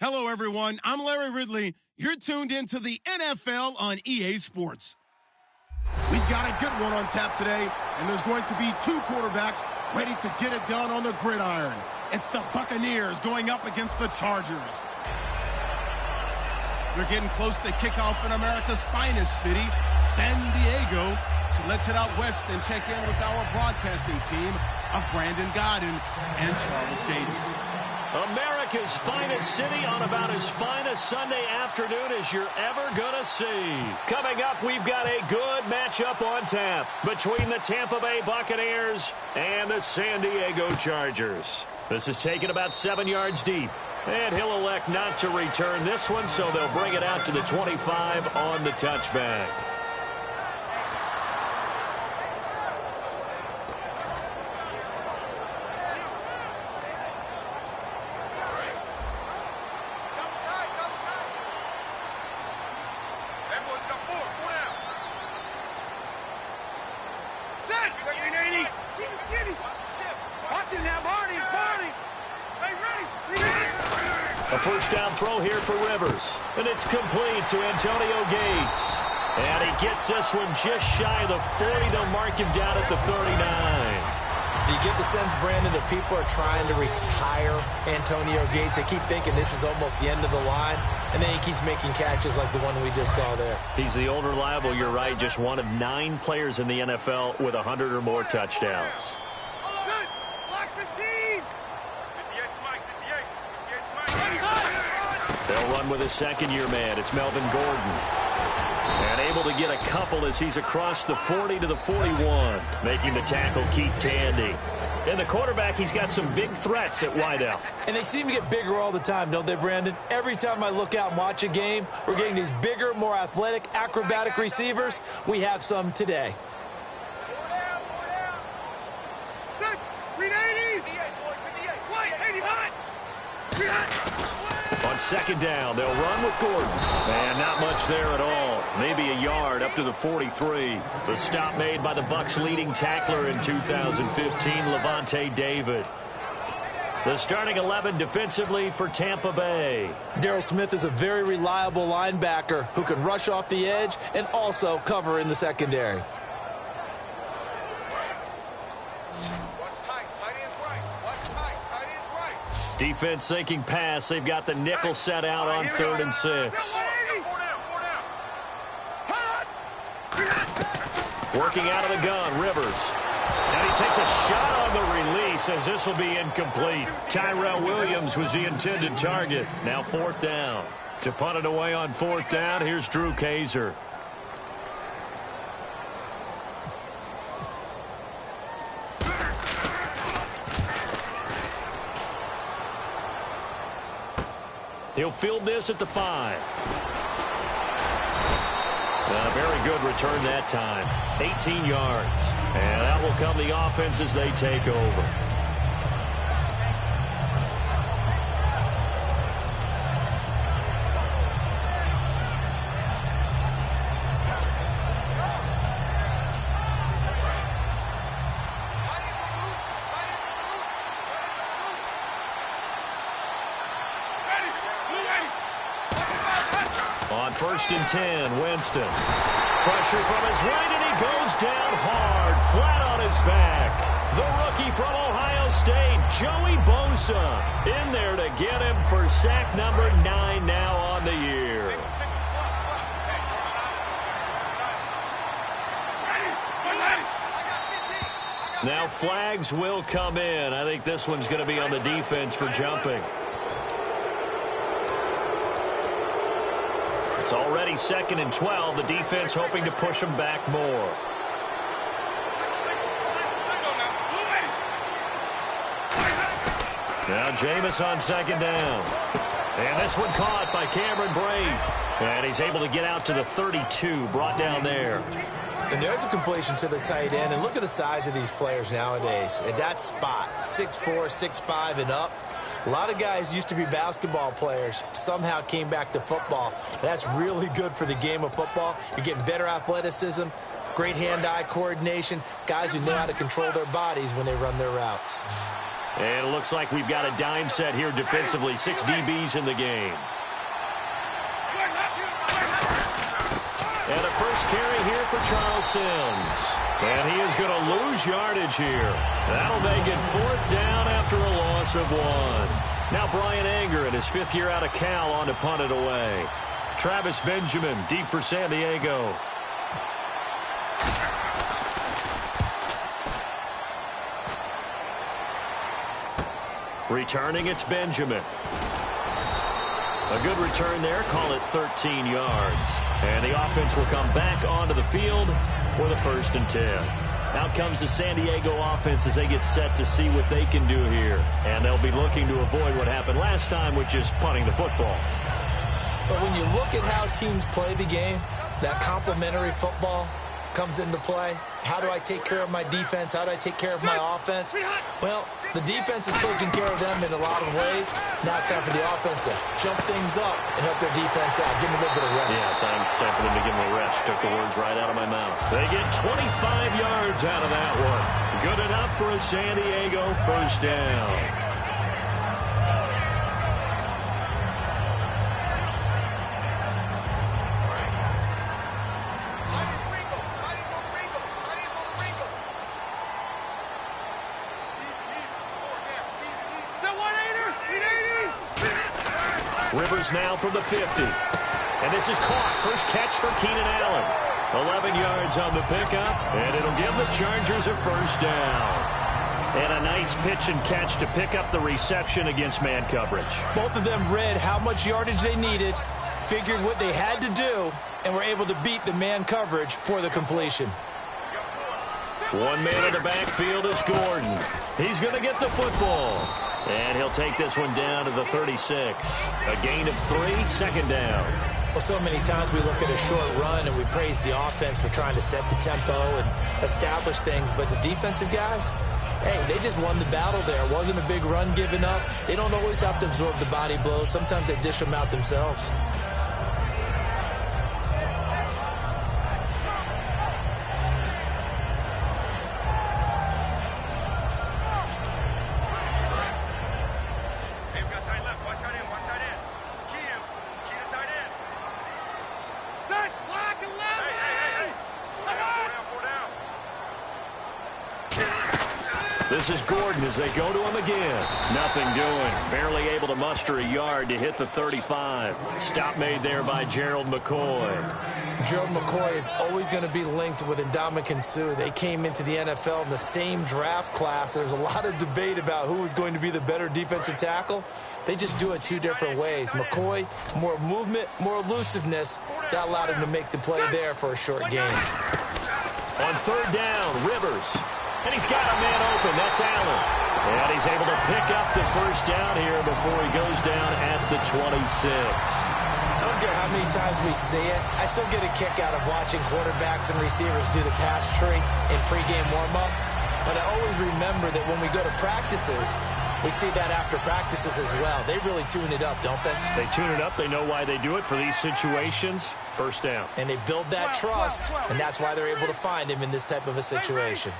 Hello, everyone. I'm Larry Ridley. You're tuned into the NFL on EA Sports. We've got a good one on tap today, and there's going to be two quarterbacks ready to get it done on the gridiron. It's the Buccaneers going up against the Chargers. We're getting close to kickoff in America's finest city, San Diego. So let's head out west and check in with our broadcasting team of Brandon Godden and Charles Davis. America's finest city on about as fine a Sunday afternoon as you're ever going to see. Coming up, we've got a good matchup on tap between the Tampa Bay Buccaneers and the San Diego Chargers. This is taken about 7 yards deep, and he'll elect not to return this one, so they'll bring it out to the 25 on the touchback. A first down throw here for Rivers. And it's complete to Antonio Gates. And he gets this one just shy of the 40. They'll mark him down at the 39. Do you get the sense, Brandon, that people are trying to retire Antonio Gates? They keep thinking this is almost the end of the line, and then he keeps making catches like the one we just saw there. He's the old reliable, you're right, just one of 9 players in the NFL with 100 or more touchdowns. They'll run with a second-year man. It's Melvin Gordon. And able to get a couple as he's across the 40 to the 41. Making the tackle, Keith Tandy. And the quarterback, he's got some big threats at wideout. And they seem to get bigger all the time, don't they, Brandon? Every time I look out and watch a game, we're getting these bigger, more athletic, acrobatic receivers. We have some today. On second down, they'll run with Gordon. And not much there at all. Maybe a yard up to the 43. The stop made by the Bucs' leading tackler in 2015, Levante David. The starting 11 defensively for Tampa Bay. Darryl Smith is a very reliable linebacker who can rush off the edge and also cover in the secondary. Defense thinking pass. They've got the nickel set out on 3rd and 6. Working out of the gun, Rivers. And he takes a shot on the release as this will be incomplete. Tyrell Williams was the intended target. Now 4th down. To punt it away on 4th down, here's Drew Kaiser. He'll field this at the 5. A very good return that time. 18 yards. And that will come the offense as they take over. On 1st and 10, Winston. Pressure from his right, and he goes down hard, flat on his back. The rookie from Ohio State, Joey Bosa, in there to get him for sack number 9 now on the year. Now flags will come in. I think this one's going to be on the defense for jumping. It's already 2nd and 12. The defense hoping to push them back more. Now Jameis on 2nd down. And this one caught by Cameron Brate. And he's able to get out to the 32, brought down there. And there's a completion to the tight end. And look at the size of these players nowadays. At that spot, 6'4", 6'5", and up. A lot of guys used to be basketball players, somehow came back to football. That's really good for the game of football. You're getting better athleticism, great hand-eye coordination, guys who know how to control their bodies when they run their routes. And it looks like we've got a dime set here defensively. 6 DBs in the game. And a first carry here for Charles Sims. And he is going to lose yardage here. That'll make it 4th down after a loss of 1. Now Brian Anger in his 5th year out of Cal on to punt it away. Travis Benjamin deep for San Diego. Returning, it's Benjamin. A good return there, call it 13 yards. And the offense will come back onto the field with a 1st and 10. Out comes the San Diego offense as they get set to see what they can do here. And they'll be looking to avoid what happened last time, which is punting the football. But when you look at how teams play the game, that complementary football comes into play. How do I take care of my defense? How do I take care of my offense? Well, the defense is taking care of them in a lot of ways. Now it's time for the offense to jump things up and help their defense out. Give them a little bit of rest. Yeah, time for them to give them a rest. Took the words right out of my mouth. They get 25 yards out of that one. Good enough for a San Diego 1st down. Rivers now from the 50. And this is caught. First catch for Keenan Allen. 11 yards on the pickup. And it'll give the Chargers a 1st down. And a nice pitch and catch to pick up the reception against man coverage. Both of them read how much yardage they needed, figured what they had to do, and were able to beat the man coverage for the completion. One man in the backfield is Gordon. He's going to get the football. And he'll take this one down to the 36. A gain of 3, 2nd down. Well, so many times we look at a short run and we praise the offense for trying to set the tempo and establish things. But the defensive guys, hey, they just won the battle there. It wasn't a big run given up. They don't always have to absorb the body blows. Sometimes they dish them out themselves. This is Gordon as they go to him again. Nothing doing. Barely able to muster a yard to hit the 35. Stop made there by Gerald McCoy. Gerald McCoy is always going to be linked with Ndamukong Suh. They came into the NFL in the same draft class. There's a lot of debate about who was going to be the better defensive tackle. They just do it 2 different ways. McCoy, more movement, more elusiveness. That allowed him to make the play there for a short gain. On 3rd down, Rivers. And he's got a man open. That's Allen. And he's able to pick up the 1st down here before he goes down at the 26. I don't care how many times we see it. I still get a kick out of watching quarterbacks and receivers do the pass tree in pregame warm-up. But I always remember that when we go to practices, we see that after practices as well. They really tune it up, don't they? They tune it up. They know why they do it for these situations. 1st down. And they build that trust, and that's why they're able to find him in this type of a situation.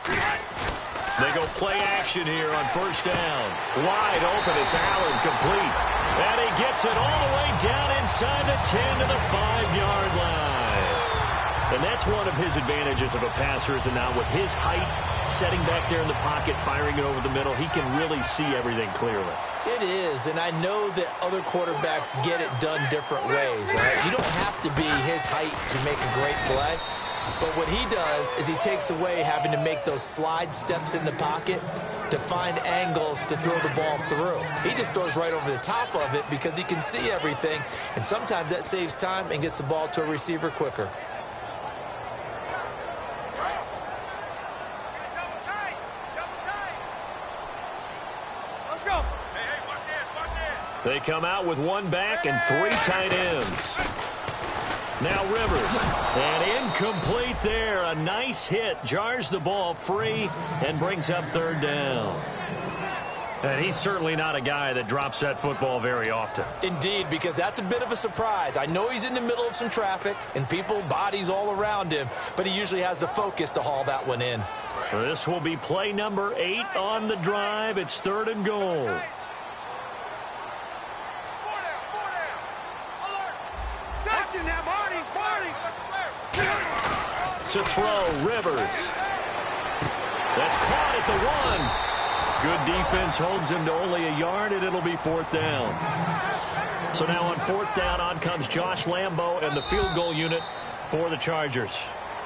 They go play action here on 1st down. Wide open. It's Allen, complete. And he gets it all the way down inside the 10 to the 5-yard line. And that's one of his advantages of a passer, is now with his height, setting back there in the pocket, firing it over the middle, he can really see everything clearly. It is, and I know that other quarterbacks get it done different ways. Right? You don't have to be his height to make a great play. But what he does is he takes away having to make those slide steps in the pocket to find angles to throw the ball through. He just throws right over the top of it because he can see everything, and sometimes that saves time and gets the ball to a receiver quicker. They come out with 1 back and 3 tight ends. Now Rivers. And incomplete there. A nice hit. Jars the ball free and brings up 3rd down. And he's certainly not a guy that drops that football very often. Indeed, because that's a bit of a surprise. I know he's in the middle of some traffic and people, bodies all around him, but he usually has the focus to haul that one in. This will be play number 8 on the drive. It's 3rd and goal. To throw, Rivers. That's caught at the 1. Good defense holds him to only a yard, and it'll be 4th down. So now on 4th down, on comes Josh Lambo and the field goal unit for the Chargers.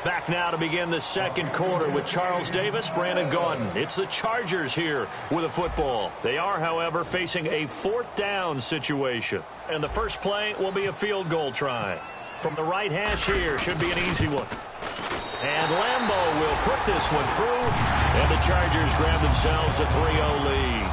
Back now to begin the second quarter with Charles Davis, Brandon Gaudin. It's the Chargers here with a football. They are, however, facing a 4th down situation. And the first play will be a field goal try. From the right hash here, should be an easy one. And Lambo will put this one through, and the Chargers grab themselves a 3-0 lead.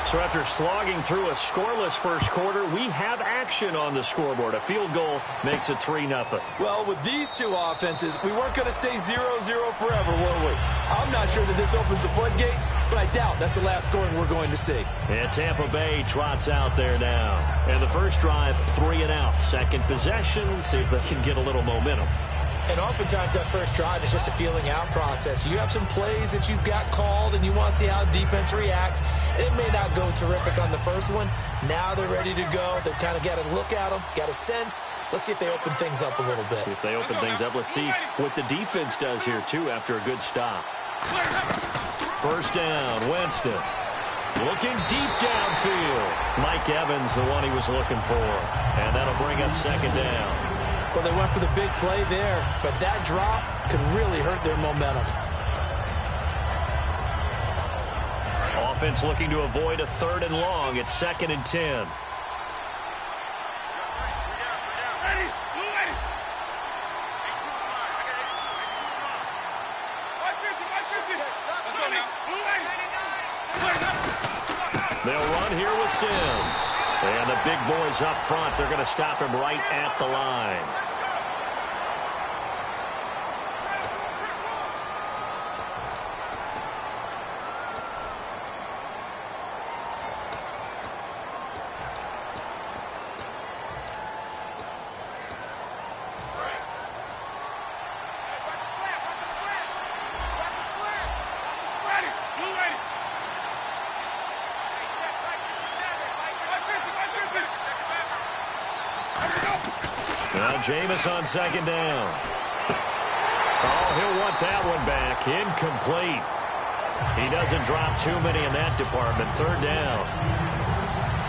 So after slogging through a scoreless first quarter, we have action on the scoreboard. A field goal makes it 3-0. Well, with these two offenses, we weren't going to stay 0-0 forever, were we? I'm not sure that this opens the floodgates, but I doubt that's the last scoring we're going to see. And Tampa Bay trots out there now. And the first drive, 3 and out. Second possession, see if they can get a little momentum. And oftentimes that first drive is just a feeling out process. You have some plays that you've got called and you want to see how defense reacts. It may not go terrific on the first one. Now they're ready to go. They've kind of got a look at them, got a sense. Let's see if they open things up a little bit. See if they open things up. Let's see what the defense does here, too, after a good stop. First down, Winston. Looking deep downfield. Mike Evans, the one he was looking for. And that'll bring up second down. Well, they went for the big play there, but that drop could really hurt their momentum. Offense looking to avoid a 3rd and long. It's 2nd and 10. They'll run here with Sims. And the big boys up front, they're going to stop him right at the line. Now Jameis on second down. Oh, he'll want that one back. Incomplete. He doesn't drop too many in that department. 3rd down.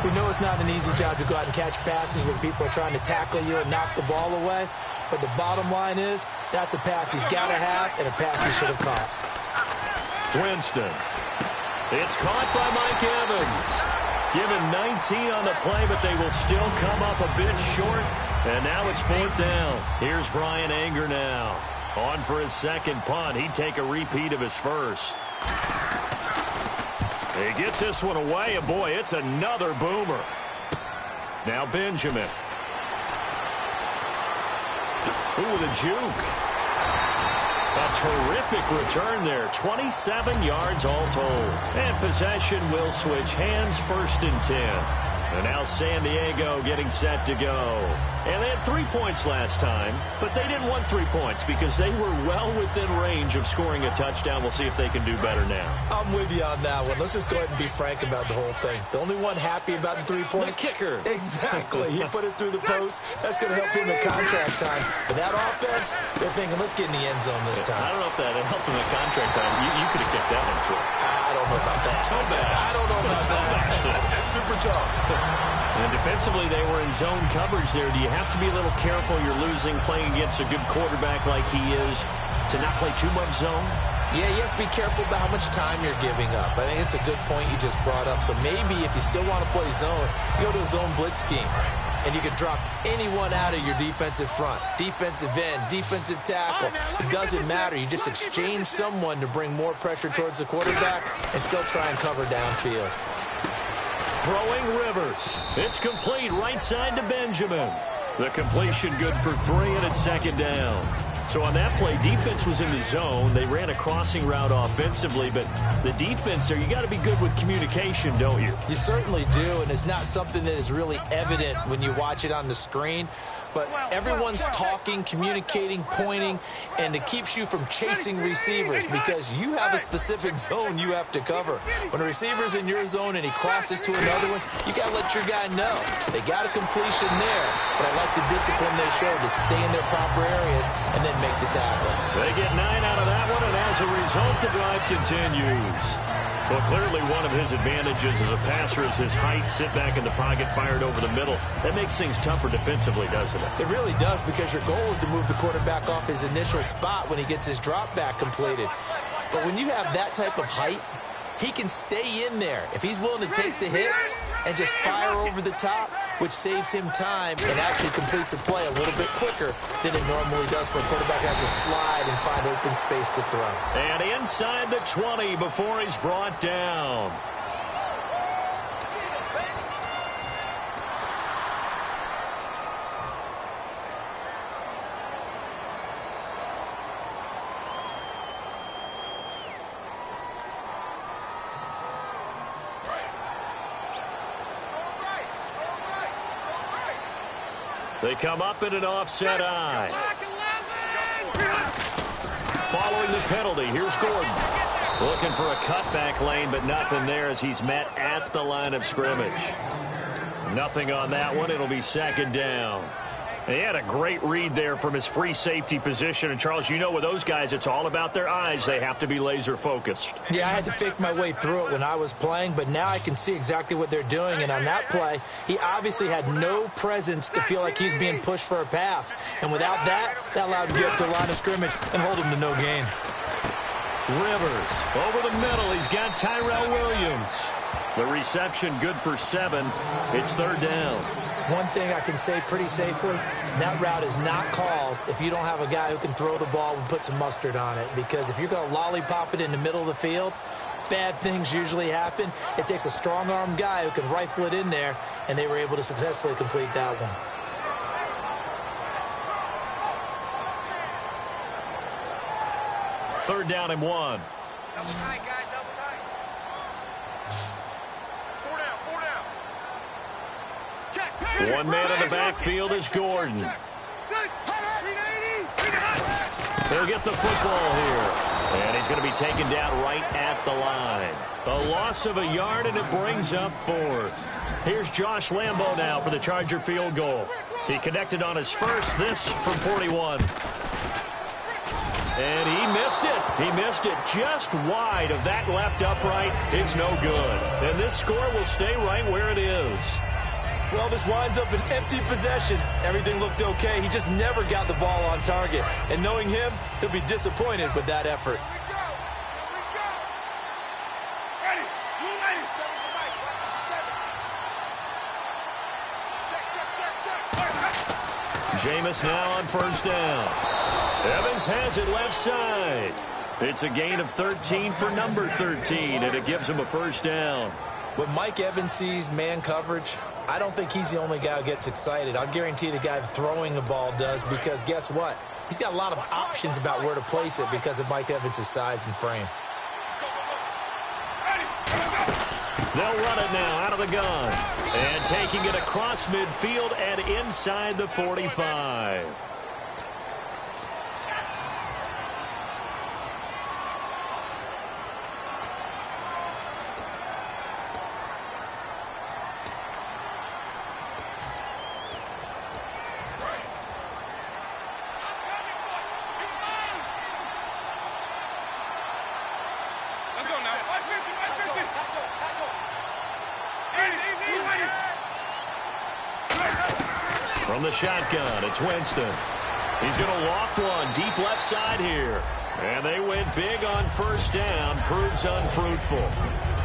We know it's not an easy job to go out and catch passes when people are trying to tackle you and knock the ball away. But the bottom line is, that's a pass he's got to have and a pass he should have caught. Winston. It's caught by Mike Evans. Given 19 on the play, but they will still come up a bit short. And now it's 4th down. Here's Brian Anger now. On for his second punt. He'd take a repeat of his first. He gets this one away, and boy, it's another boomer. Now Benjamin. Ooh, with a juke. A terrific return there. 27 yards all told. And possession will switch hands, 1st and 10. And now San Diego getting set to go. And they had 3 points last time, but they didn't want 3 points because they were well within range of scoring a touchdown. We'll see if they can do better now. I'm with you on that one. Let's just go ahead and be frank about the whole thing. The only one happy about the 3-point? The kicker. Exactly. He put it through the post. That's going to help him in contract time. But that offense, they're thinking, let's get in the end zone this time. I don't know if that helped him in contract time. You could have kicked that one through. I don't know about that. Toe bash. I don't know about that. Super toe. And defensively, they were in zone coverage there. Do you have to be a little careful? You're losing, playing against a good quarterback like he is, to not play too much zone? Yeah, you have to be careful about how much time you're giving up. I think it's a good point you just brought up. So maybe if you still want to play zone, you go to a zone blitz scheme. And you can drop anyone out of your defensive front. Defensive end, defensive tackle. It doesn't matter. You just exchange someone to bring more pressure towards the quarterback and still try and cover downfield. Throwing Rivers. It's complete right side to Benjamin. The completion good for 3, and it's 2nd down. So on that play, defense was in the zone. They ran a crossing route offensively, but the defense there, you got to be good with communication, don't you? You certainly do, and it's not something that is really evident when you watch it on the screen. But everyone's talking, communicating, pointing, and it keeps you from chasing receivers because you have a specific zone you have to cover. When a receiver's in your zone and he crosses to another one, you got to let your guy know. They got a completion there, but I like the discipline they showed to stay in their proper areas and then make the tackle. They get 9 out of that one, and as a result, the drive continues. Well, clearly one of his advantages as a passer is his height, sit back in the pocket, fired over the middle. That makes things tougher defensively, doesn't it? It really does, because your goal is to move the quarterback off his initial spot when he gets his drop back completed. But when you have that type of height, he can stay in there. If he's willing to take the hits and just fire over the top, which saves him time and actually completes a play a little bit quicker than it normally does for a quarterback who has to slide and find open space to throw. And inside the 20 before he's brought down. They come up in an offset eye. Following the penalty, here's Gordon. Looking for a cutback lane, but nothing there as he's met at the line of scrimmage. Nothing on that one. It'll be second down. And he had a great read there from his free safety position. And, Charles, you know with those guys, it's all about their eyes. They have to be laser focused. Yeah, I had to fake my way through it when I was playing, but now I can see exactly what they're doing. And on that play, he obviously had no presence to feel like he's being pushed for a pass. And without that, that allowed him to get to the line of scrimmage and hold him to no gain. Rivers over the middle. He's got Tyrell Williams. The reception good for 7. It's third down. One thing I can say pretty safely, that route is not called if you don't have a guy who can throw the ball and put some mustard on it. Because if you're going to lollipop it in the middle of the field, bad things usually happen. It takes a strong-armed guy who can rifle it in there, and they were able to successfully complete that one. Third down and 1. Double tight, guys, double tight. 4 down, 4 down. Check. One man in the backfield is Gordon. He'll get the football here. And he's going to be taken down right at the line. A loss of a yard, and it brings up 4th. Here's Josh Lambo now for the Charger field goal. He connected on his first, this from 41. And he missed it. He missed it just wide of that left upright. It's no good. And this score will stay right where it is. Well, this winds up an empty possession. Everything looked okay. He just never got the ball on target. And knowing him, he'll be disappointed with that effort. Jameis now on first down. Evans has it left side. It's a gain of 13 for number 13, and it gives him a first down. When Mike Evans sees man coverage, I don't think he's the only guy who gets excited. I'll guarantee the guy throwing the ball does, because guess what? He's got a lot of options about where to place it because of Mike Evans' size and frame. They'll run it now out of the gun. And taking it across midfield and inside the 45. From the shotgun, it's Winston. He's going to loft one deep left side here. And they went big on first down. Proves unfruitful.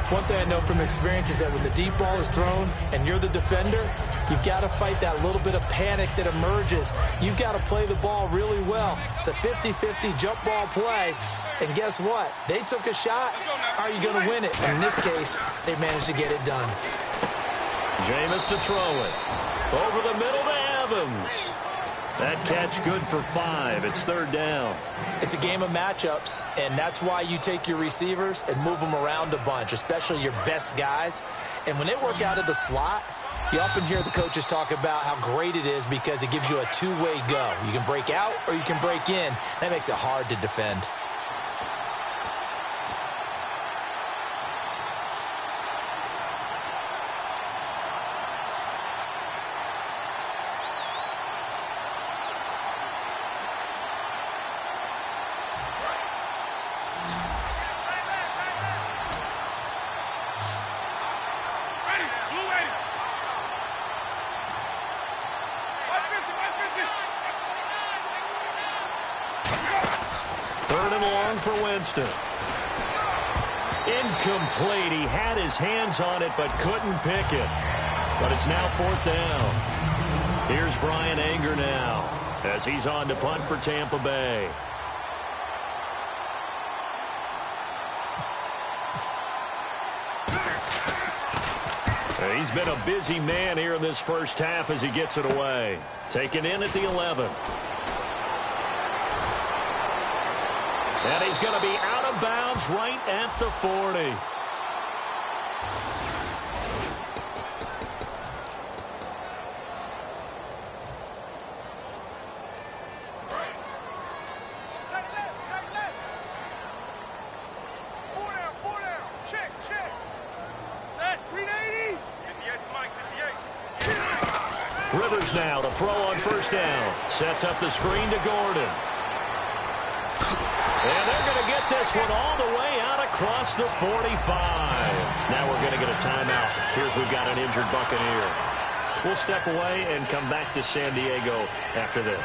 One thing I know from experience is that when the deep ball is thrown and you're the defender, you've got to fight that little bit of panic that emerges. You've got to play the ball really well. It's a 50-50 jump ball play. And guess what? They took a shot. Are you going to win it? And in this case, they managed to get it done. Jameis to throw it. Over the middle to Evans. That catch good for 5. It's third down. It's a game of matchups, and that's why you take your receivers and move them around a bunch, especially your best guys. And when they work out of the slot, you often hear the coaches talk about how great it is because it gives you a two-way go. You can break out or you can break in. That makes it hard to defend. Third and long for Winston. Incomplete. He had his hands on it but couldn't pick it. But it's now fourth down. Here's Brian Anger now as he's on to punt for Tampa Bay. He's been a busy man here in this first half as he gets it away. Taken in at the 11. And he's going to be out of bounds right at the 40. Four down. Check. 380. 58, Mike, 58. Rivers now to throw on first down. Sets up the screen to Gordon. And they're going to get this one all the way out across the 45. Now we're going to get a timeout. Here's we've got an injured Buccaneer. We'll step away and come back to San Diego after this.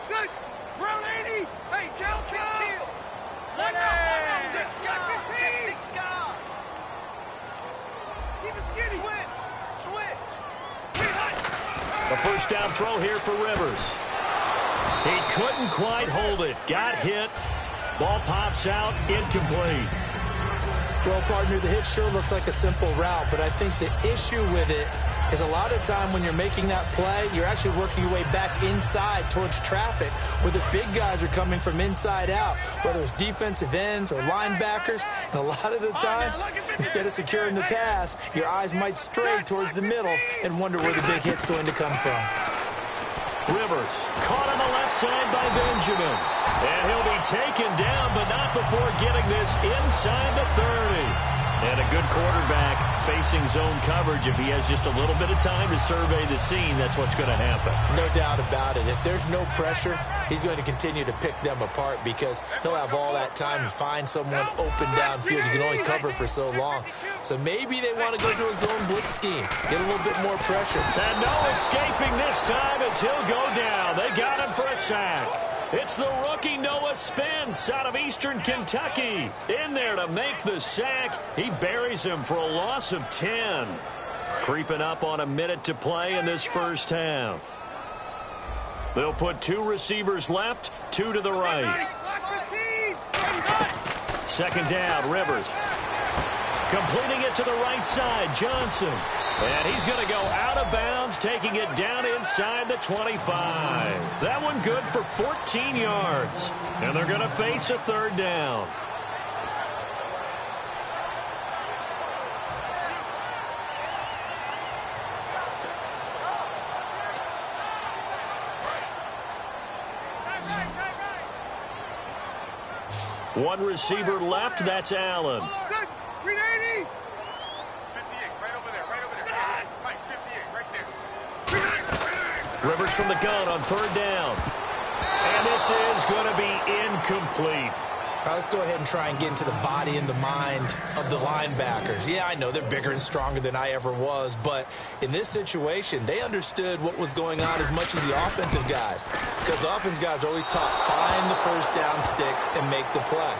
Good. Round 80. Hey, kill. One now. The first down throw here for Rivers. He couldn't quite hold it. Got hit. Ball pops out. Incomplete. Well, partner, the hit sure looks like a simple route, but I think the issue with it is a lot of time when you're making that play, you're actually working your way back inside towards traffic where the big guys are coming from inside out, whether it's defensive ends or linebackers. And a lot of the time, instead of securing the pass, your eyes might stray towards the middle and wonder where the big hit's going to come from. Rivers caught on the left side by Benjamin. And he'll be taken down, but not before getting this inside the 30. And a good quarterback facing zone coverage. If he has just a little bit of time to survey the scene, that's what's going to happen. No doubt about it. If there's no pressure, he's going to continue to pick them apart because he'll have all that time to find someone open downfield. You can only cover for so long. So maybe they want to go to a zone blitz scheme, get a little bit more pressure. And no escaping this time as he'll go down. They got him for a sack. It's the rookie Noah Spence out of Eastern Kentucky. In there to make the sack. He buries him for a loss of 10. Creeping up on a minute to play in this first half. They'll put 2 receivers left, 2 to the right. Second down, Rivers. Completing it to the right side, Johnson. And he's going to go out of bounds, taking it down inside the 25. That one good for 14 yards. And they're going to face a third down. One receiver left, that's Allen. 380. 58, right over there. Mike, 58, right there. Rivers from the gun on third down. And this is going to be incomplete. Now let's go ahead and try and get into the body and the mind of the linebackers. Yeah, I know they're bigger and stronger than I ever was, but in this situation, they understood what was going on as much as the offensive guys, because the offensive guys are always taught, find the first down sticks and make the play.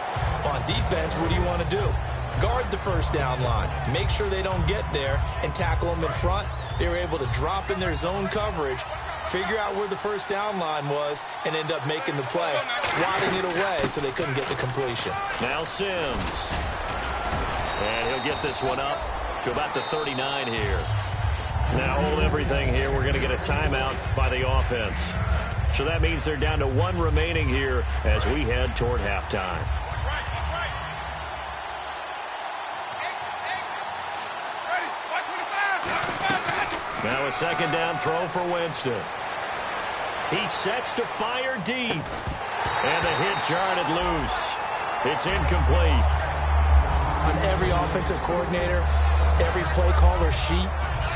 On defense, what do you want to do? Guard the first down line. Make sure they don't get there and tackle them in front. They were able to drop in their zone coverage figure out where the first down line was, and end up making the play, swatting it away so they couldn't get the completion. Now Sims. And he'll get this one up to about the 39 here. Now hold everything here. We're going to get a timeout by the offense. So that means they're down to one remaining here as we head toward halftime. Now a second down throw for Winston. He sets to fire deep. And the hit jarred it loose. It's incomplete. On every offensive coordinator, every play caller sheet,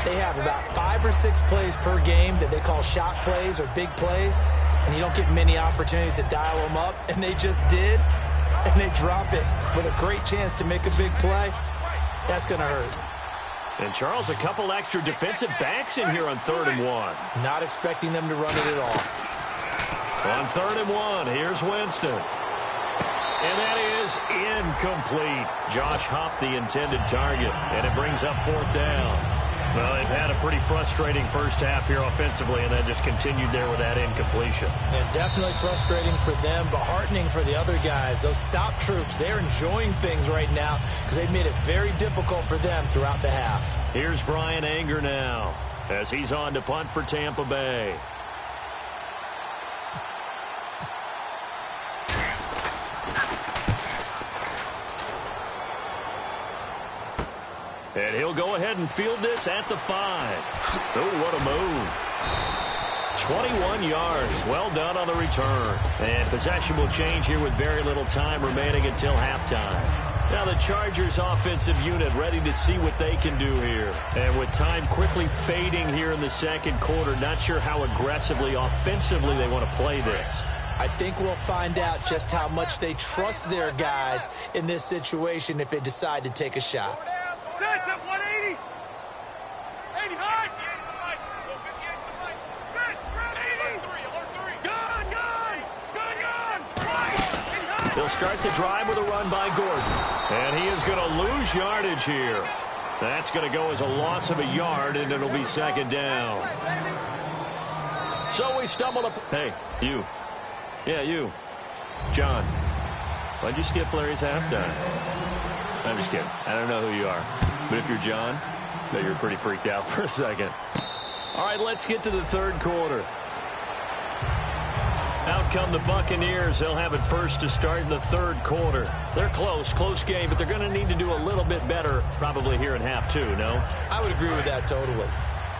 they have about 5 or 6 plays per game that they call shot plays or big plays, and you don't get many opportunities to dial them up, and they just did, and they drop it with a great chance to make a big play. That's going to hurt. And, Charles, a couple extra defensive backs in here on 3rd and 1. Not expecting them to run it at all. On 3rd and 1, here's Winston. And that is incomplete. Josh Huff, the intended target, and it brings up 4th down. Well, they've had a pretty frustrating first half here offensively, and that just continued there with that incompletion. And definitely frustrating for them, but heartening for the other guys. Those stop troops, they're enjoying things right now because they've made it very difficult for them throughout the half. Here's Brian Anger now as he's on to punt for Tampa Bay. And he'll go ahead and field this at the 5. Oh, what a move. 21 yards. Well done on the return. And possession will change here with very little time remaining until halftime. Now the Chargers offensive unit ready to see what they can do here. And with time quickly fading here in the second quarter, not sure how aggressively offensively they want to play this. I think we'll find out just how much they trust their guys in this situation if they decide to take a shot. Set at 180. 85. They'll start the drive with a run by Gordon. And he is going to lose yardage here. That's going to go as a loss of a yard, and it'll be 2nd down. So we stumbled up. Hey, you. Yeah, you. John. Why'd you skip Larry's halftime? I'm just kidding. I don't know who you are. But if you're John, I bet you're pretty freaked out for a second. All right, let's get to the 3rd quarter. Out come the Buccaneers. They'll have it first to start in the 3rd quarter. They're close game, but they're going to need to do a little bit better probably here in half 2, no? I would agree with that totally.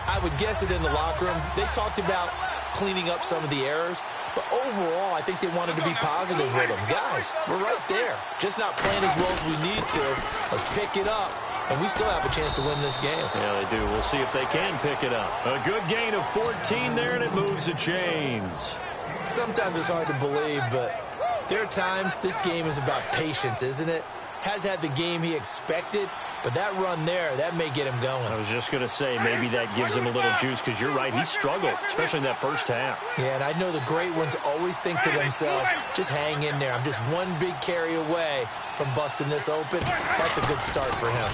I would guess it in the locker room. They talked about cleaning up some of the errors, but overall, I think they wanted to be positive with them. Guys, we're right there. Just not playing as well as we need to. Let's pick it up, and we still have a chance to win this game. Yeah, they do. We'll see if they can pick it up. A good gain of 14 there, and it moves the chains. Sometimes it's hard to believe, but there are times this game is about patience, isn't it? Has had the game he expected, but that run there, that may get him going. I was just going to say, maybe that gives him a little juice, because you're right, he struggled, especially in that first half. Yeah, and I know the great ones always think to themselves, just hang in there. I'm just one big carry away from busting this open. That's a good start for him.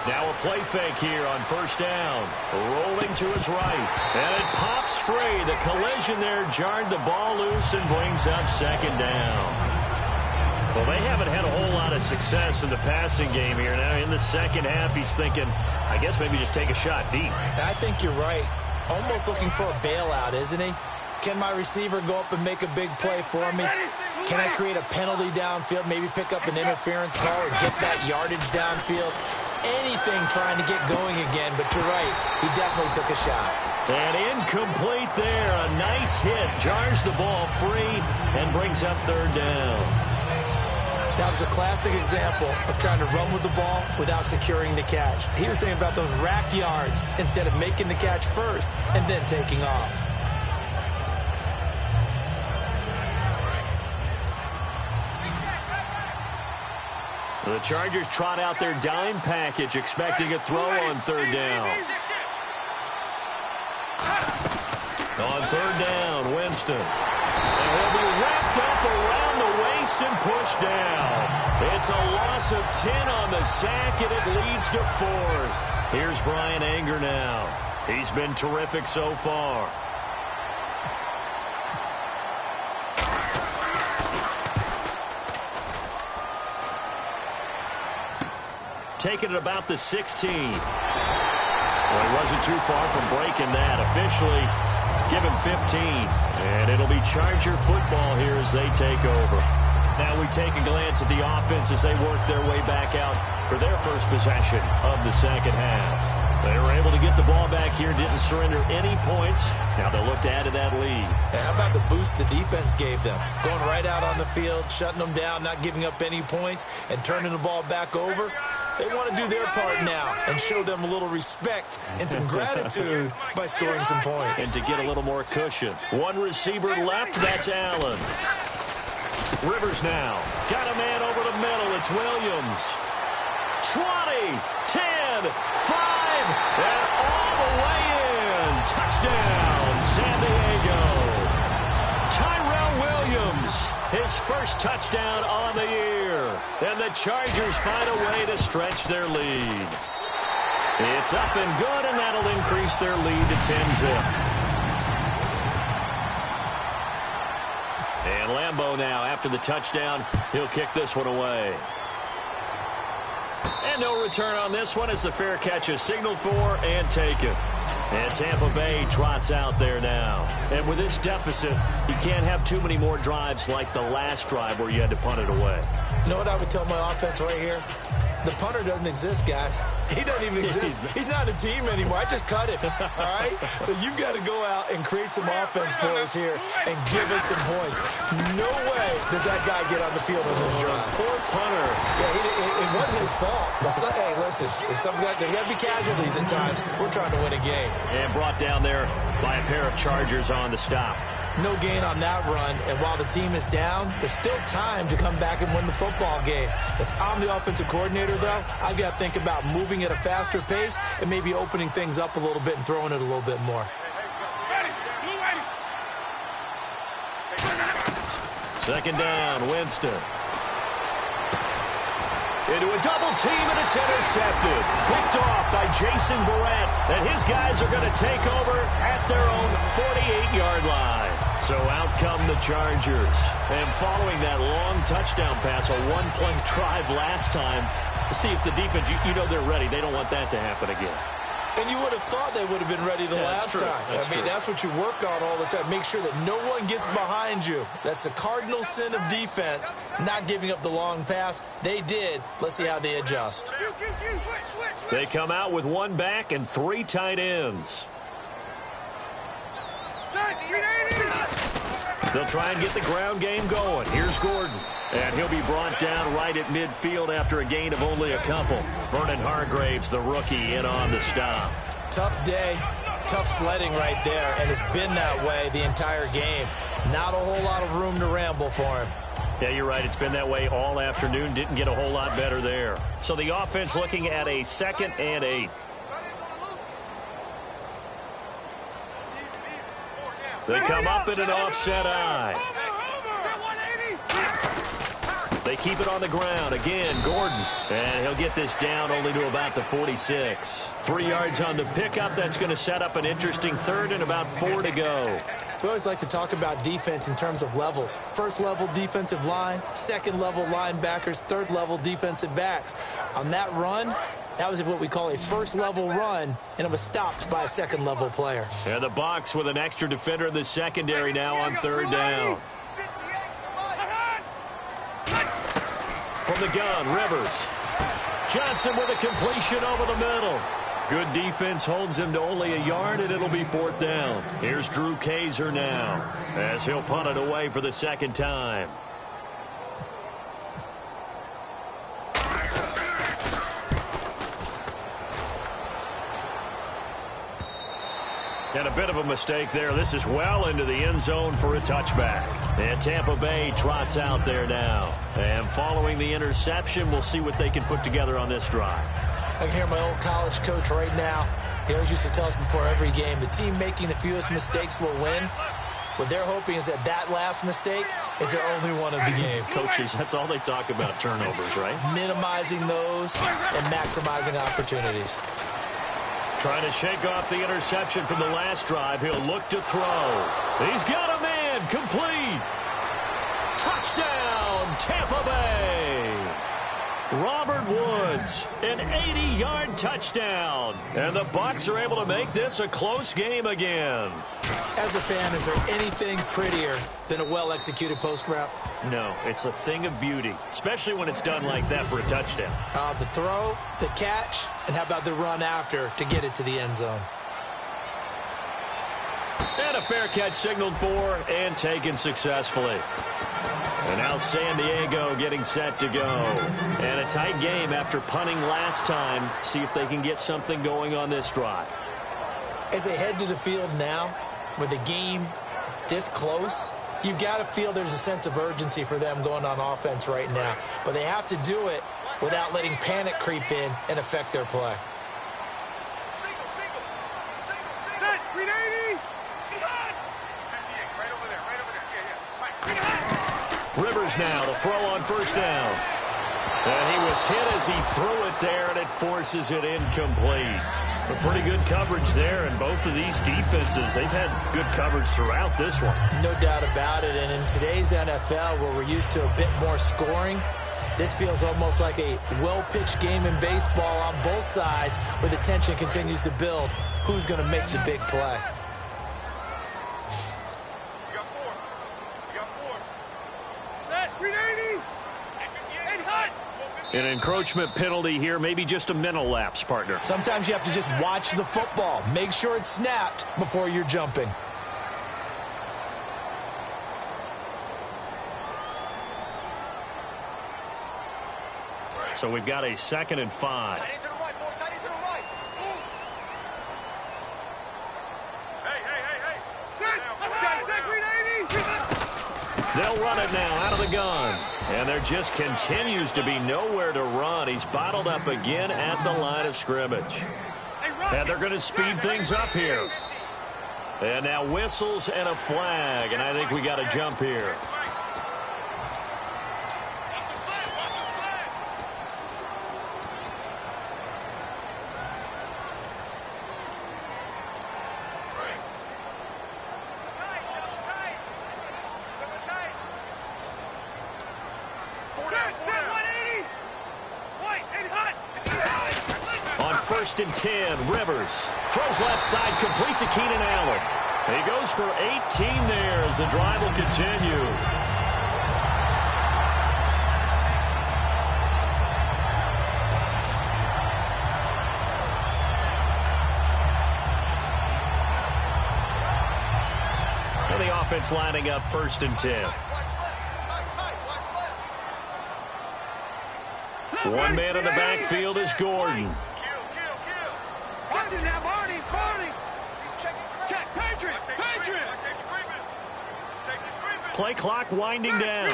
Now a play fake here on 1st down. Rolling to his right. And it pops free. The collision there jarred the ball loose and brings up 2nd down. Well, they haven't had a whole lot of success in the passing game here. Now in the second half, he's thinking, I guess maybe just take a shot deep. I think you're right. Almost looking for a bailout, isn't he? Can my receiver go up and make a big play for me? Can I create a penalty downfield, maybe pick up an interference call or get that yardage downfield? Anything trying to get going again, but you're right. He definitely took a shot. And incomplete there. A nice hit. Jars the ball free and brings up 3rd down. That was a classic example of trying to run with the ball without securing the catch. He was thinking about those rack yards instead of making the catch first and then taking off. The Chargers trot out their dime package, expecting a throw on 3rd down. On 3rd down, Winston. And he'll be wrapped up around the waist and pushed down. It's a loss of 10 on the sack, and it leads to 4th. Here's Brian Anger now. He's been terrific so far. Taking it about the 16. Well, he wasn't too far from breaking that. Officially, give him 15. And it'll be Charger football here as they take over. Now we take a glance at the offense as they work their way back out for their first possession of the second half. They were able to get the ball back here, didn't surrender any points. Now they'll look to add to that lead. And how about the boost the defense gave them? Going right out on the field, shutting them down, not giving up any points, and turning the ball back over. They want to do their part now and show them a little respect and some gratitude by scoring some points. And to get a little more cushion. One receiver left, that's Allen. Rivers now. Got a man over the middle. It's Williams. 20, 10, 5, and all the way in. Touchdown, San Diego. Tyrell Williams, his first touchdown on the year. And the Chargers find a way to stretch their lead. It's up and good, and that'll increase their lead to 10-zip. And Lambeau now, after the touchdown, he'll kick this one away. And no return on this one as the fair catch is signaled for and taken. And Tampa Bay trots out there now. And with this deficit, you can't have too many more drives like the last drive where you had to punt it away. You know what I would tell my offense right here? The punter doesn't exist, guys. He doesn't even exist. He's not a team anymore. I just cut him, all right? So you've got to go out and create some offense for us here and give us some points. No way does that guy get on the field on this drive. Poor punter. Yeah, it wasn't his fault. Hey, listen, there's got to be casualties at times. We're trying to win a game. And brought down there by a pair of Chargers on the stop. No gain on that run, and while the team is down, there's still time to come back and win the football game. If I'm the offensive coordinator, though, I've got to think about moving at a faster pace and maybe opening things up a little bit and throwing it a little bit more. Second down, Winston. Into a double team, and it's intercepted. Picked off by Jason Verrett. And his guys are going to take over at their own 48-yard line. So out come the Chargers. And following that long touchdown pass, a one-play drive last time, see if the defense, you know they're ready. They don't want that to happen again. And you would have thought they would have been ready the last time. That's what you work on all the time. Make sure that no one gets behind you. That's the cardinal sin of defense, not giving up the long pass. They did. Let's see how they adjust. They come out with one back and three tight ends. They'll try and get the ground game going. Here's Gordon. And he'll be brought down right at midfield after a gain of only a couple. Vernon Hargraves, the rookie, in on the stop. Tough day, tough sledding right there, and it's been that way the entire game. Not a whole lot of room to ramble for him. Yeah, you're right. It's been that way all afternoon. Didn't get a whole lot better there. So the offense looking at a 2nd and 8. They come up in an offset eye. They keep it on the ground. Again, Gordon. And he'll get this down only to about the 46. 3 yards on the pickup. That's going to set up an interesting third and about 4 to go. We always like to talk about defense in terms of levels. First level defensive line, second level linebackers, third level defensive backs. On that run, that was what we call a first level run, and it was stopped by a second level player. And the Bucs with an extra defender in the secondary now on third down. From the gun, Rivers. Johnson with a completion over the middle. Good defense holds him to only a yard, and it'll be 4th down. Here's Drew Kaiser now as he'll punt it away for the second time. And a bit of a mistake there. This is well into the end zone for a touchback. And Tampa Bay trots out there now. And following the interception, we'll see what they can put together on this drive. I can hear my old college coach right now. He always used to tell us before every game, the team making the fewest mistakes will win. What they're hoping is that last mistake is their only one of the game. Coaches, that's all they talk about, turnovers, right? Minimizing those and maximizing opportunities. Trying to shake off the interception from the last drive. He'll look to throw. He's got a man. Complete. Touchdown, Tampa Bay. Robert Woods, an 80-yard touchdown. And the Bucs are able to make this a close game again. As a fan, is there anything prettier than a well-executed post route? No, it's a thing of beauty, especially when it's done like that for a touchdown. The throw, the catch, and how about the run after to get it to the end zone? And a fair catch signaled for and taken successfully. And now San Diego getting set to go. And a tight game after punting last time. See if they can get something going on this drive. As they head to the field now, with the game this close, you've got to feel there's a sense of urgency for them going on offense right now. But they have to do it without letting panic creep in and affect their play. Set, 380. Rivers now to throw on first down. And he was hit as he threw it there, and it forces it incomplete. But pretty good coverage there, and both of these defenses, they've had good coverage throughout this one. No doubt about it, and in today's NFL, where we're used to a bit more scoring, this feels almost like a well-pitched game in baseball on both sides, where the tension continues to build. Who's going to make the big play? An encroachment penalty here, maybe just a mental lapse, partner. Sometimes you have to just watch the football. Make sure it's snapped before you're jumping. So we've got a 2nd and 5. Tight end to the right, boy. Tight end to the right. Hey. Set. They'll run it now out of the gun. And there just continues to be nowhere to run. He's bottled up again at the line of scrimmage. And they're going to speed things up here. And now whistles and a flag. And I think we got a jump here. First and 10, Rivers throws left side, complete to Keenan Allen. He goes for 18 there as the drive will continue. And the offense lining up 1st and 10. One man in the backfield is Gordon. Now, Barney. Check, Patriots. Play clock winding down.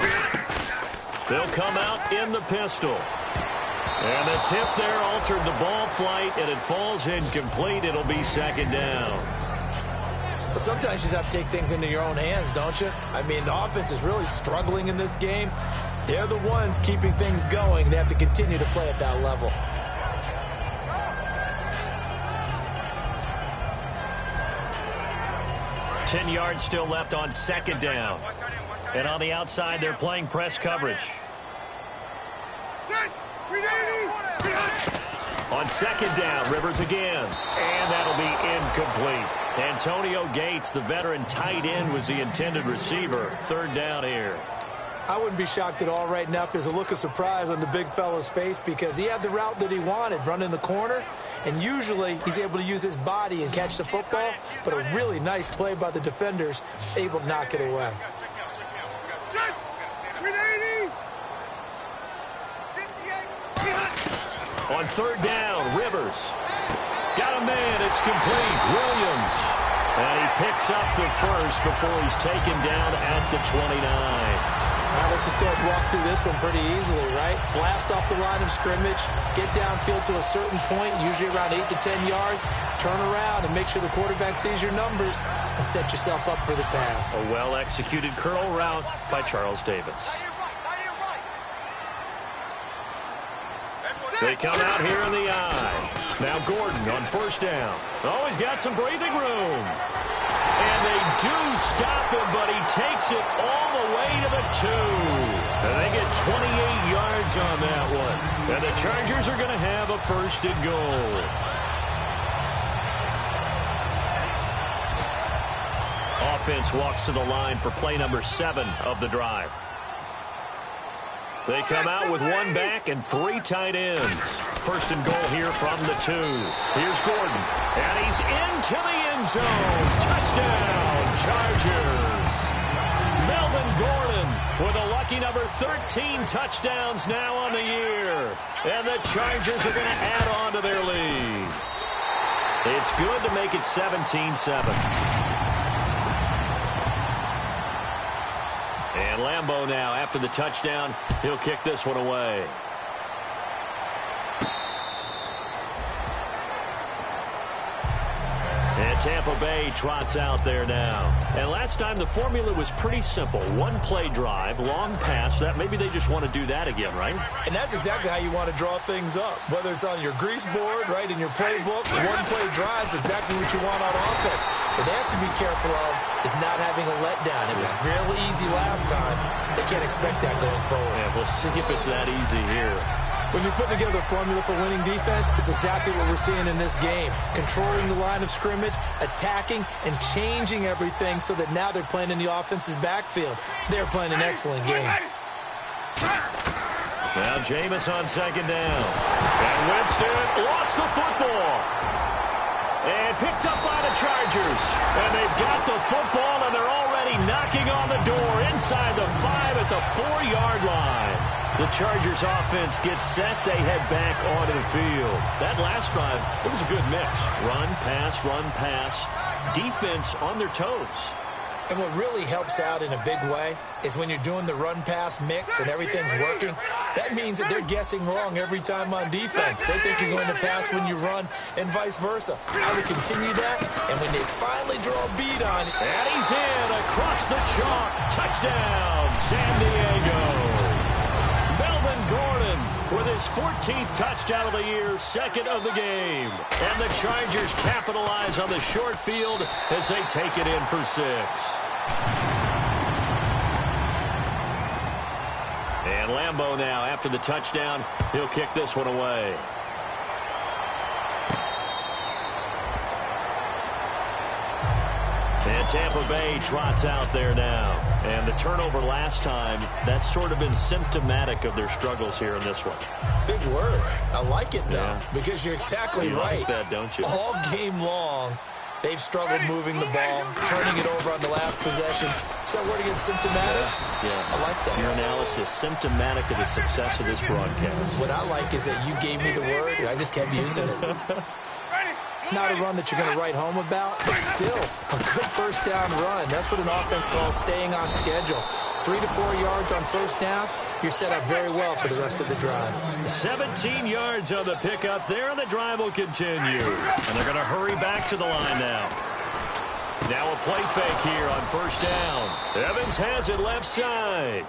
They'll come out in the pistol. And the tip there altered the ball flight, and it falls incomplete. It'll be 2nd down. Well, sometimes you just have to take things into your own hands, don't you? I mean, the offense is really struggling in this game. They're the ones keeping things going. They have to continue to play at that level. Ten yards still left on 2nd down. And on the outside, they're playing press coverage. On 2nd down, Rivers again. And that'll be incomplete. Antonio Gates, the veteran tight end, was the intended receiver. 3rd down here. I wouldn't be shocked at all right now if there's a look of surprise on the big fella's face, because he had the route that he wanted, running the corner, and usually he's able to use his body and catch the football, but a really nice play by the defenders, able to knock it away. On 3rd down, Rivers. Got a man, it's complete. Williams. And he picks up the first before he's taken down at the 29. Now let's just go ahead and walk through this one pretty easily, right? Blast off the line of scrimmage, get downfield to a certain point, usually around 8 to 10 yards, turn around and make sure the quarterback sees your numbers and set yourself up for the pass. A well-executed curl route by Charles Davis. They come out here in the eye. Now Gordon on first down. Oh, he's got some breathing room. And they do stop him, but he takes it all the way to the 2. And they get 28 yards on that one. And the Chargers are going to have a first and goal. Offense walks to the line for play number 7 of the drive. They come out with 1 back and 3 tight ends. First and goal here from the 2. Here's Gordon. And he's into the end zone. Touchdown, Chargers. Melvin Gordon with a lucky number 13 touchdowns now on the year. And the Chargers are going to add on to their lead. It's good to make it 17-7. And Lambeau now, after the touchdown, he'll kick this one away. And Tampa Bay trots out there now. And last time the formula was pretty simple. 1 play drive, long pass. That maybe they just want to do that again, right? And that's exactly how you want to draw things up. Whether it's on your grease board, right, in your playbook, 1 play drive is exactly what you want on offense. What they have to be careful of is not having a letdown. It was real easy last time. They can't expect that going forward. Yeah, we'll see if it's that easy here. When you put together a formula for winning defense, it's exactly what we're seeing in this game. Controlling the line of scrimmage, attacking, and changing everything so that now they're playing in the offense's backfield. They're playing an excellent game. Now Jameis on second down. And Winston lost the football. And picked up by the Chargers. And they've got the football, and they're already knocking on the door inside the 5 at the 4-yard line. The Chargers offense gets set. They head back onto the field. That last drive, it was a good mix. Run, pass, defense on their toes. And what really helps out in a big way is when you're doing the run-pass mix and everything's working, that means that they're guessing wrong every time on defense. They think you're going to pass when you run and vice versa. I would continue that, and when they finally draw a beat on it. And he's in across the chalk. Touchdown, San Diego. Melvin Gordon with his 14th touchdown of the year, 2nd of the game. And the Chargers capitalize on the short field as they take it in for 6. And Lambeau now, after the touchdown, he'll kick this one away. And Tampa Bay trots out there now. And the turnover last time, that's sort of been symptomatic of their struggles here in this one. Big word. I like it, though, because you're exactly right. You like that, don't you? All game long, they've struggled moving the ball, turning it over on the last possession. Is that word again, symptomatic? Yeah. I like that. Your analysis, symptomatic of the success of this broadcast. What I like is that you gave me the word, and I just kept using it. Not a run that you're going to write home about, but still a good first down run. That's what an offense calls staying on schedule. 3 to 4 yards on first down, you're set up very well for the rest of the drive. 17 yards on the pickup there, and the drive will continue. And they're going to hurry back to the line now. Now a play fake here on first down. Evans has it left side.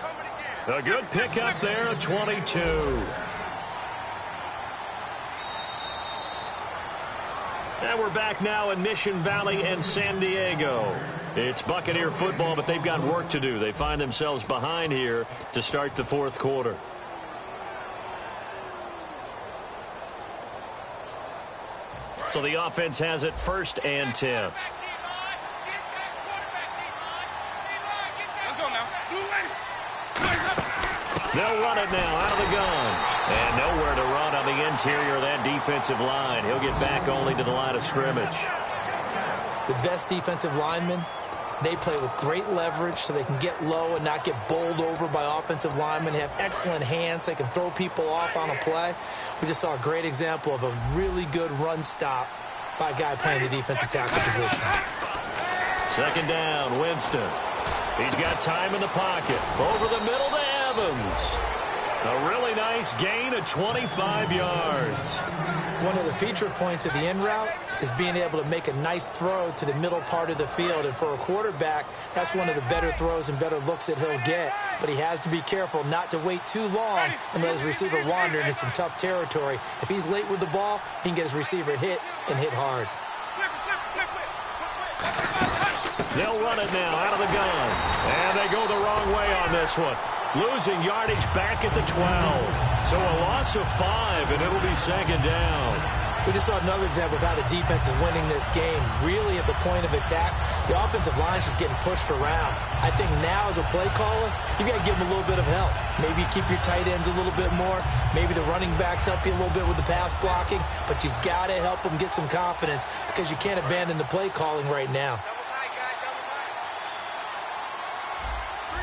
A good pickup there at 22. And we're back now in Mission Valley and San Diego. It's Buccaneer football, but they've got work to do. They find themselves behind here to start the 4th quarter. So the offense has it 1st and 10. They'll run it now out of the gun. And nowhere to run on the interior of that defensive line. He'll get back only to the line of scrimmage. The best defensive linemen, they play with great leverage so they can get low and not get bowled over by offensive linemen. They have excellent hands. They can throw people off on a play. We just saw a great example of a really good run stop by a guy playing the defensive tackle position. 2nd down, Winston. He's got time in the pocket. Over the middle to Evans. A really nice gain of 25 yards. One of the feature points of the in route is being able to make a nice throw to the middle part of the field. And for a quarterback, that's one of the better throws and better looks that he'll get. But he has to be careful not to wait too long and let his receiver wander into some tough territory. If he's late with the ball, he can get his receiver hit and hit hard. They'll run it now out of the gun. And they go the wrong way on this one. Losing yardage back at the 12. So a loss of 5, and it'll be second down. We just saw another example of how the defense is winning this game. Really at the point of attack, the offensive line is just getting pushed around. I think now as a play caller, you got to give them a little bit of help. Maybe keep your tight ends a little bit more. Maybe the running backs help you a little bit with the pass blocking. But you've got to help them get some confidence because you can't abandon the play calling right now.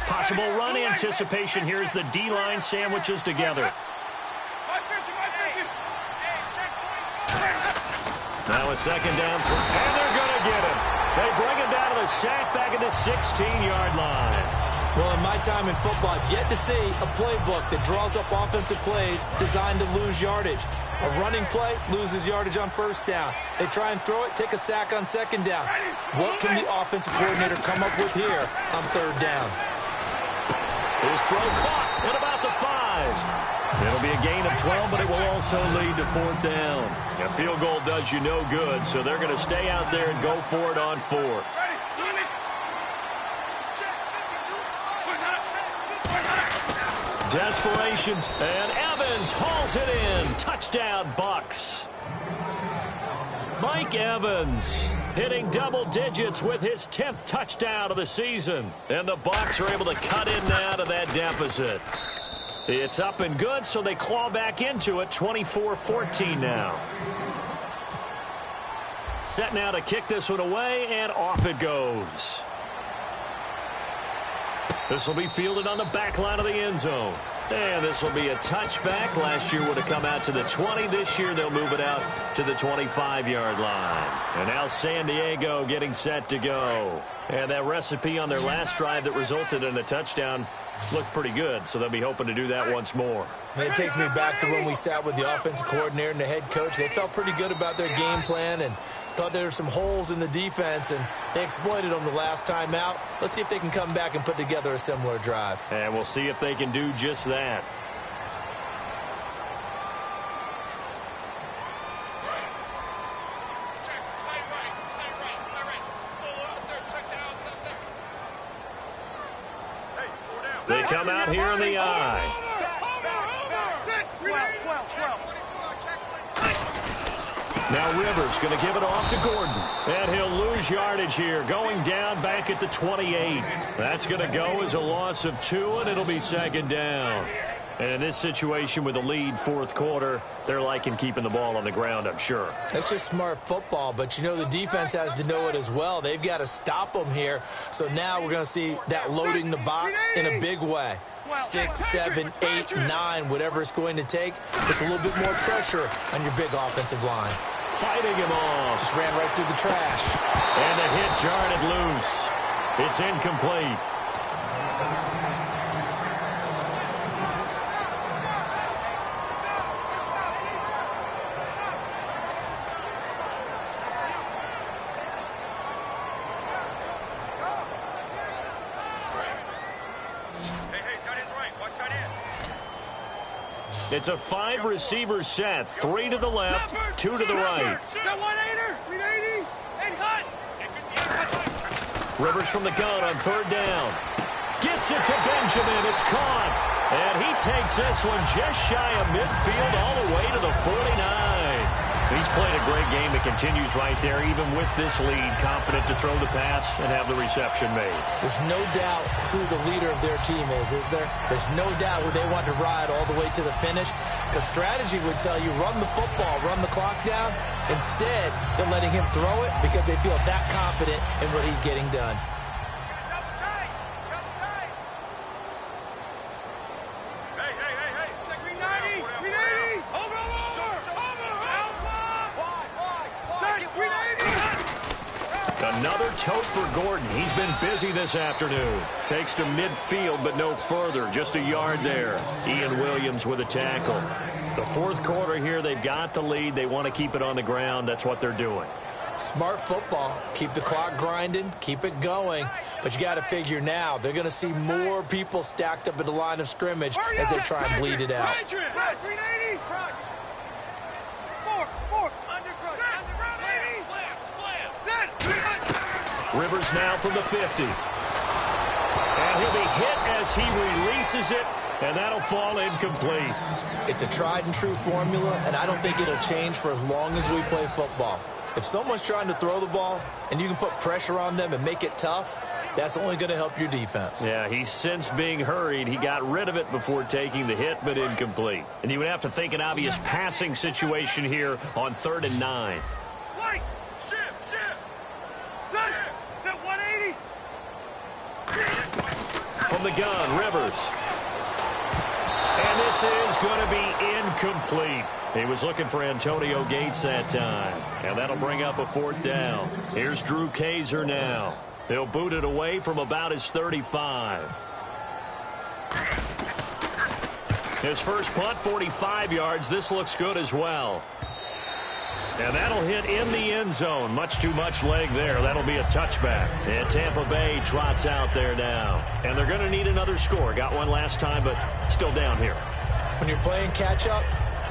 Possible run anticipation. Here's the D-line sandwiches together. Now a second down, and they're going to get him. They bring him down to the sack back at the 16-yard line. Well, in my time in football, I've yet to see a playbook that draws up offensive plays designed to lose yardage. A running play loses yardage on first down. They try and throw it, take a sack on second down. What can the offensive coordinator come up with here on third down? His throw caught at about the 5. It'll be a gain of 12, but it will also lead to fourth down. A field goal does you no good, so they're going to stay out there and go for it on fourth. Desperation, and Evans hauls it in. Touchdown, Bucks. Mike Evans hitting double digits with his 10th touchdown of the season. And the Bucks are able to cut in now to that deficit. It's up and good, so they claw back into it, 24-14 now. Set now to kick this one away, and off it goes. This will be fielded on the back line of the end zone. And this will be a touchback. Last year would have come out to the 20. This year they'll move it out to the 25-yard line. And now San Diego getting set to go. And that recipe on their last drive that resulted in a touchdown looked pretty good, so they'll be hoping to do that once more. And it takes me back to when we sat with the offensive coordinator and the head coach. They felt pretty good about their game plan and thought there were some holes in the defense, and they exploited them the last time out. Let's see if they can come back and put together a similar drive. And we'll see if they can do just that. They come out here in the eye. Now Rivers going to give it off to Gordon. And he'll lose yardage here, going down back at the 28. That's going to go as a loss of 2, and it'll be second down. And in this situation with a lead fourth quarter, they're liking keeping the ball on the ground, I'm sure. That's just smart football, but you know the defense has to know it as well. They've got to stop them here. So now we're going to see that loading the box in a big way. 6, 7, 8, 9, whatever it's going to take. It's a little bit more pressure on your big offensive line. Fighting him off. Just ran right through the trash. And the hit jarred it loose. It's incomplete. It's a 5-receiver set. 3 to the left, 2 to the right. Rivers from the gun on third down. Gets it to Benjamin. It's caught. And he takes this one just shy of midfield all the way to the 49. He's played a great game. It continues right there, even with this lead. Confident to throw the pass and have the reception made. There's no doubt who the leader of their team is there? There's no doubt who they want to ride all the way to the finish. Because strategy would tell you, run the football, run the clock down. Instead, they're letting him throw it because they feel that confident in what he's getting done. Another hope for Gordon. He's been busy this afternoon. Takes to midfield, but no further. Just a yard there. Ian Williams with a tackle. The fourth quarter here, they've got the lead. They want to keep it on the ground. That's what they're doing. Smart football. Keep the clock grinding. Keep it going. But you got to figure now, they're going to see more people stacked up at the line of scrimmage as they try and bleed it out. Rivers now from the 50. And he'll be hit as he releases it, and that'll fall incomplete. It's a tried and true formula, and I don't think it'll change for as long as we play football. If someone's trying to throw the ball and you can put pressure on them and make it tough, that's only going to help your defense. Yeah, he's since being hurried. He got rid of it before taking the hit, but incomplete. And you would have to think an obvious passing situation here on 3rd and 9. From the gun, Rivers. And this is going to be incomplete. He was looking for Antonio Gates that time. And that'll bring up a 4th down. Here's Drew Kaiser now. He'll boot it away from about his 35. His first punt, 45 yards. This looks good as well. And that'll hit in the end zone. Much too much leg there. That'll be a touchback. And Tampa Bay trots out there now. And they're going to need another score. Got one last time, but still down here. When you're playing catch-up,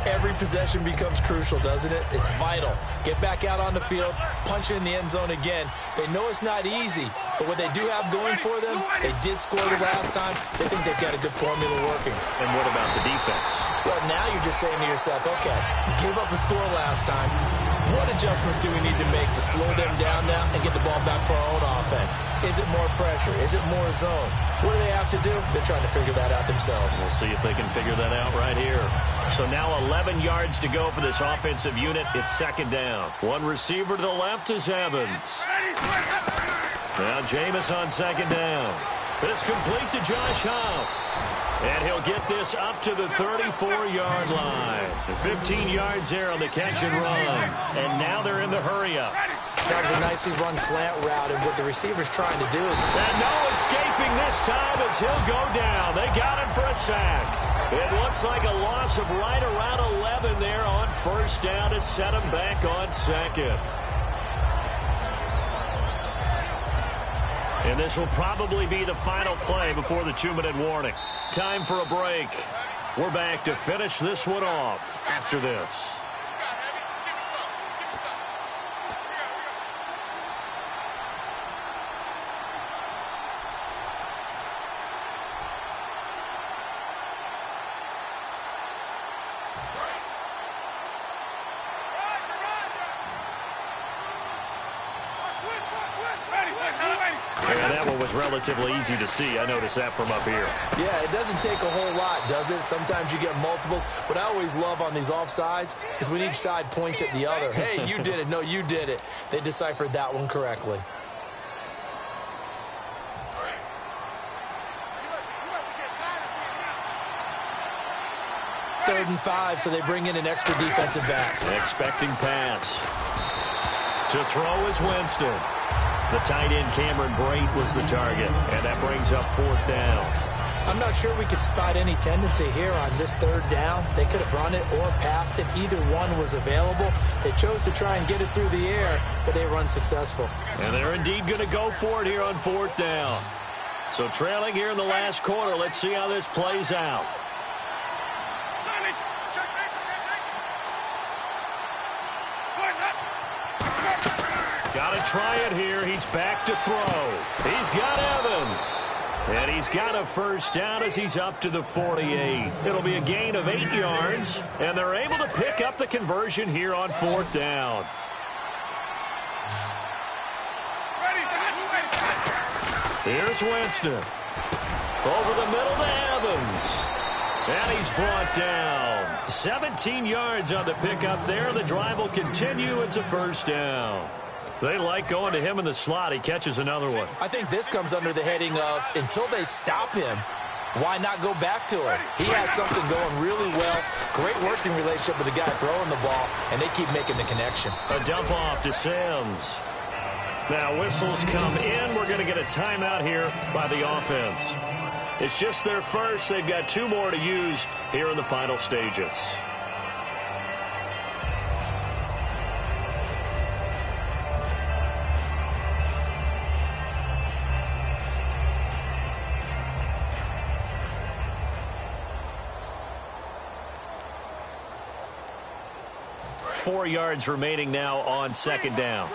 every possession becomes crucial, doesn't it? It's vital. Get back out on the field, punch it in the end zone again. They know it's not easy, but what they do have going for them, they did score the last time. They think they've got a good formula working. And what about the defense? Well, now you're just saying to yourself, okay, give up a score last time. What adjustments do we need to make to slow them down now and get the ball back for our own offense? Is it more pressure? Is it more zone? What do they have to do? They're trying to figure that out themselves. We'll see if they can figure that out right here. So now 11 yards to go for this offensive unit. It's 2nd down. One receiver to the left is Evans. Now Jameis on 2nd down. This complete to Josh Huff. And he'll get this up to the 34-yard line. 15 yards there on the catch and run. And now they're in the hurry-up. That was a nicely run slant route, and what the receiver's trying to do is... And no escaping this time as he'll go down. They got him for a sack. It looks like a loss of right around 11 there on 1st down to set him back on 2nd. And this will probably be the final play before the 2-minute warning. Time for a break. We're back to finish this one off after this. And that one was relatively easy to see. I noticed that from up here. Yeah, it doesn't take a whole lot, does it? Sometimes you get multiples. What I always love on these offsides is when each side points at the other. Hey, you did it. No, you did it. They deciphered that one correctly. Third and 5, so they bring in an extra defensive back. Expecting pass. To throw is Winston. The tight end Cameron Brate was the target, and that brings up 4th down. I'm not sure we could spot any tendency here on this 3rd down. They could have run it or passed it. Either one was available. They chose to try and get it through the air, but they were unsuccessful. And they're indeed going to go for it here on 4th down. So trailing here in the last quarter, let's see how this plays out. Got to try it here. He's back to throw. He's got Evans. And he's got a 1st down as he's up to the 48. It'll be a gain of 8 yards. And they're able to pick up the conversion here on 4th down. Here's Winston. Over the middle to Evans. And he's brought down. 17 yards on the pickup there. The drive will continue. It's a 1st down. They like going to him in the slot. He catches another one. I think this comes under the heading of until they stop him, why not go back to him? He has something going really well. Great working relationship with the guy throwing the ball, and they keep making the connection. A dump off to Sims. Now whistles come in. We're going to get a timeout here by the offense. It's just their first. They've got 2 more to use here in the final stages. Four yards remaining now on second down.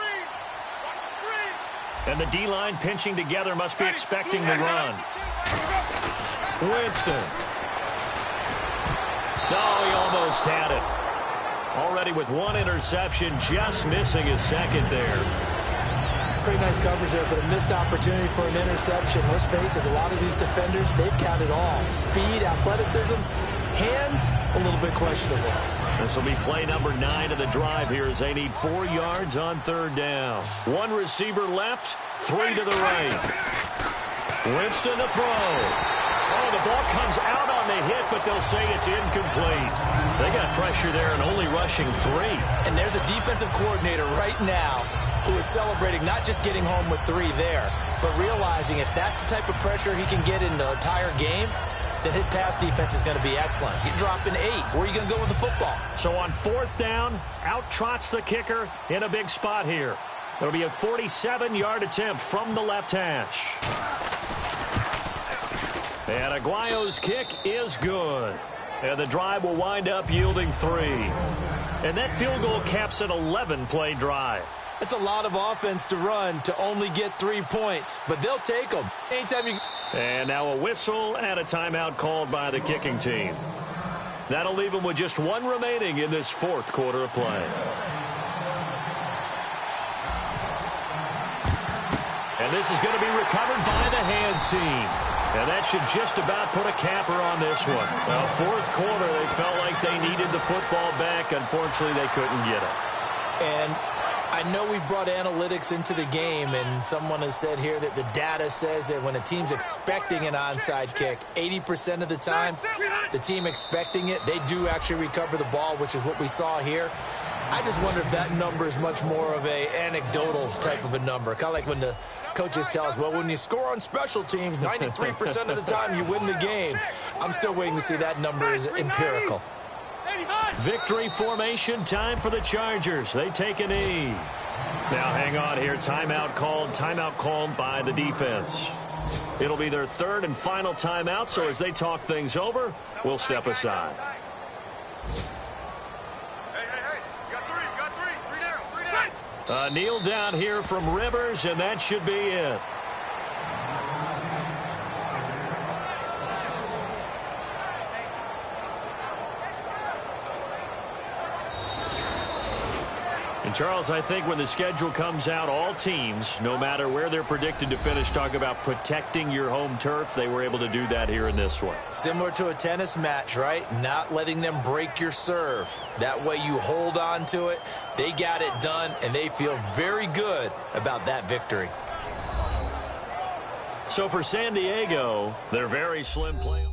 And the D-line pinching together must be expecting the run. Winston. Oh, he almost had it. Already with 1 interception, just missing his second there. Pretty nice coverage there, but a missed opportunity for an interception. Let's face it, a lot of these defenders, they've got it all. Speed, athleticism, hands, a little bit questionable. This will be play number 9 of the drive here as they need 4 yards on third down. 1 receiver left, 3 to the right. Winston to throw. Oh, the ball comes out on the hit, but they'll say it's incomplete. They got pressure there and only rushing 3. And there's a defensive coordinator right now who is celebrating not just getting home with 3 there, but realizing if that's the type of pressure he can get in the entire game, then his pass defense is going to be excellent. You're dropping 8. Where are you going to go with the football? So on 4th down, out trots the kicker in a big spot here. It'll be a 47-yard attempt from the left hash. And Aguayo's kick is good. And the drive will wind up yielding 3. And that field goal caps an 11-play drive. That's a lot of offense to run to only get 3 points, but they'll take them. Anytime you... And now a whistle and a timeout called by the kicking team. That'll leave them with just 1 remaining in this 4th quarter of play. And this is going to be recovered by the hands team. And that should just about put a capper on this one. Well, 4th quarter, they felt like they needed the football back. Unfortunately, they couldn't get it. And I know we brought analytics into the game, and someone has said here that the data says that when a team's expecting an onside kick, 80% of the time, the team expecting it, they do actually recover the ball, which is what we saw here. I just wonder if that number is much more of a anecdotal type of a number. Kind of like when the coaches tell us, well, when you score on special teams, 93% of the time you win the game. I'm still waiting to see that number is empirical. Victory formation time for the Chargers. They take a knee. Now hang on here. Timeout called by the defense. It'll be their 3rd and final timeout, so as they talk things over, we'll step aside. Kneel down here from Rivers, and that should be it. And Charles, I think when the schedule comes out, all teams, no matter where they're predicted to finish, talk about protecting your home turf. They were able to do that here in this one. Similar to a tennis match, right? Not letting them break your serve. That way you hold on to it. They got it done, and they feel very good about that victory. So for San Diego, they're very slim play.